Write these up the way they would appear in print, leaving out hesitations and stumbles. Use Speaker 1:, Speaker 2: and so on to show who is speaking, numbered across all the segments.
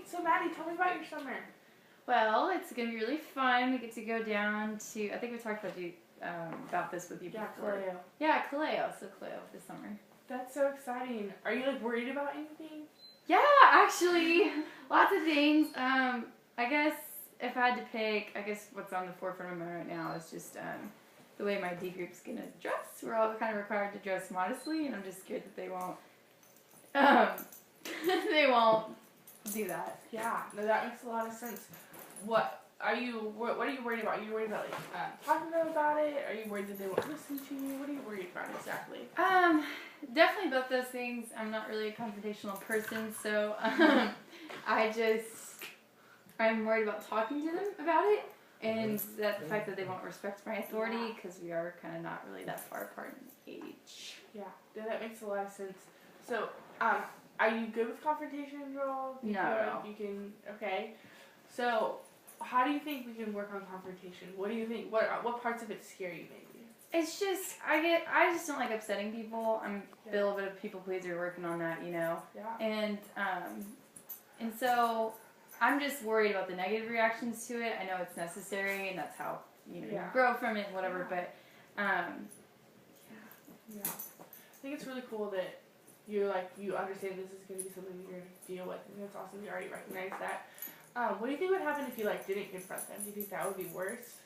Speaker 1: right. So, Maddie, tell me about your summer.
Speaker 2: Well, it's going to be really fun. We get to go down to, I think we talked about this with you
Speaker 1: Yeah,
Speaker 2: before.
Speaker 1: Kaleo.
Speaker 2: Yeah, Kaleo. So Kaleo this summer.
Speaker 1: That's so exciting. Are you, worried about anything?
Speaker 2: Yeah, actually, lots of things. I guess if I had to pick, I guess what's on the forefront of my mind right now is just the way my D group's going to dress. We're all kind of required to dress modestly, and I'm just scared that they won't do that.
Speaker 1: Yeah, no, that makes a lot of sense. What are you worried about? Are you worried about talking to them about it? Are you worried that they won't listen to you? What are you worried about exactly?
Speaker 2: Definitely both those things. I'm not really a confrontational person, so I'm worried about talking to them about it, and that the fact that they won't respect my authority because we are kind of not really that far apart in age.
Speaker 1: Yeah, that makes a lot of sense. So, are you good with confrontation at all? Do you feel like you can? Okay. So, how do you think we can work on confrontation? What do you think? What parts of it scare you, maybe?
Speaker 2: It's just I just don't like upsetting people. I'm a little bit of a people pleaser, working on that, you know.
Speaker 1: Yeah.
Speaker 2: And so I'm just worried about the negative reactions to it. I know it's necessary, and that's how you grow from it, whatever.
Speaker 1: Yeah.
Speaker 2: But
Speaker 1: yeah. I think it's really cool that you understand this is going to be something you're going to deal with, and it's awesome you already recognize that. What do you think would happen if you didn't confront them? Do you think that would be worse?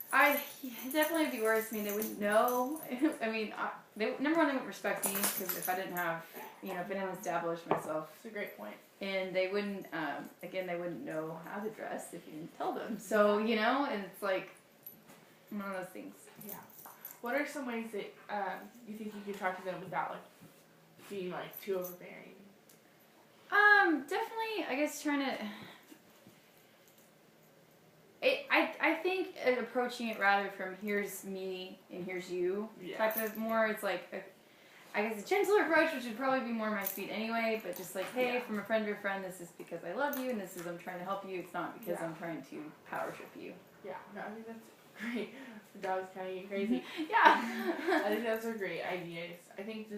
Speaker 2: Definitely would be worse. I mean, they wouldn't know. I mean, number one, they wouldn't respect me because if I didn't have, if I didn't establish myself.
Speaker 1: That's a great point.
Speaker 2: And they wouldn't, they wouldn't know how to dress if you didn't tell them. So, and it's like one of those things.
Speaker 1: Yeah. What are some ways that you think you could talk to them without being too overbearing?
Speaker 2: Definitely, I guess trying to. I think approaching it rather from here's me and here's you type of more. It's I guess a gentler approach, which would probably be more my speed anyway. But just hey, from a friend to a friend, this is because I love you, and this is I'm trying to help you. It's not because I'm trying to power trip you.
Speaker 1: Yeah, no, I think that's great. The dog's kind of getting crazy.
Speaker 2: Yeah.
Speaker 1: I think that's a great idea. I think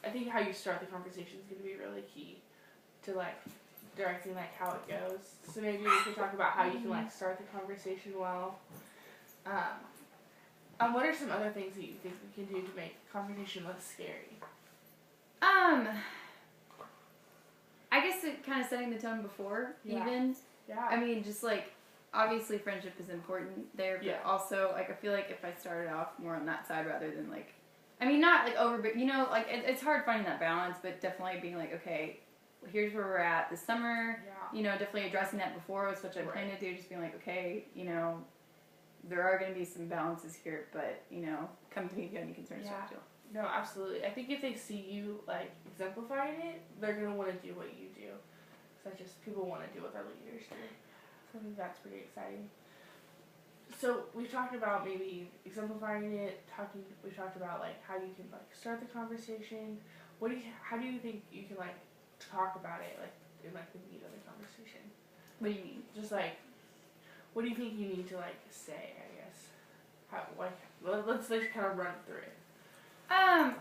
Speaker 1: I think how you start the conversation is going to be really key to directing how it goes. So maybe we could talk about how you can start the conversation well. What are some other things that you think we can do to make conversation less scary?
Speaker 2: I guess it kind of setting the tone before even.
Speaker 1: Yeah.
Speaker 2: I mean, just obviously friendship is important there, but also I feel like if I started off more on that side rather than not over, but it's hard finding that balance, but definitely being okay, here's where we're at this summer.
Speaker 1: Yeah.
Speaker 2: Definitely addressing that before us, which I plan to do. Just being okay, there are going to be some balances here, but come to me if you have any concerns.
Speaker 1: Yeah. No, absolutely. I think if they see you exemplifying it, they're going to want to do what you do. So people want to do what their leaders do. So I think that's pretty exciting. So we've talked about maybe exemplifying it. We've talked about how you can start the conversation. How do you think you can talk about it in the meat of the conversation?
Speaker 2: What do you mean?
Speaker 1: Just what do you think you need to say? I guess let's kind of run through it.
Speaker 2: I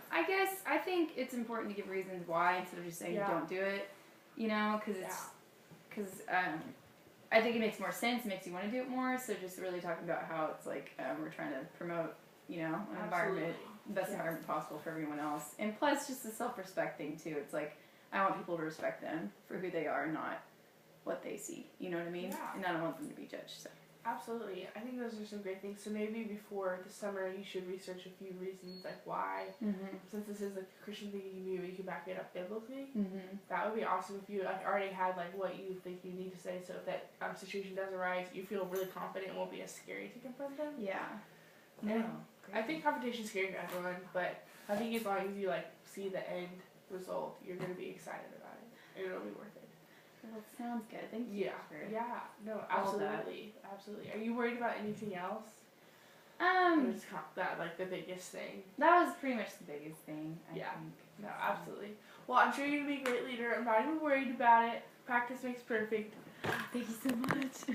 Speaker 2: think it's important to give reasons why instead of just saying don't do it. Because I think it makes more sense. It makes you want to do it more. So just really talking about how it's we're trying to promote an environment, the best environment possible for everyone else, and plus just the self-respect thing too. It's I want people to respect them for who they are, not what they see. You know what I mean?
Speaker 1: Yeah.
Speaker 2: And I don't want them to be judged. So.
Speaker 1: Absolutely. I think those are some great things. So maybe before the summer, you should research a few reasons why.
Speaker 2: Mm-hmm.
Speaker 1: Since this is a Christian thing you do, you can back it up biblically.
Speaker 2: Mm-hmm. That
Speaker 1: would be awesome if you already had what you think you need to say, so if that situation does arise, you feel really confident. It won't be as scary to confront them.
Speaker 2: Yeah.
Speaker 1: No. I think confrontation is scary to everyone, but I think as long as you see the end result, you're going to be excited about it, and it'll be worth it.
Speaker 2: Well, sounds good. Thank you.
Speaker 1: Yeah. No, absolutely. Absolutely. Are you worried about anything else? It's that the biggest thing.
Speaker 2: That was pretty much the biggest thing. I think.
Speaker 1: No, absolutely. Well, I'm sure you're gonna be a great leader. I'm not even worried about it. Practice makes perfect.
Speaker 2: Thank you so much.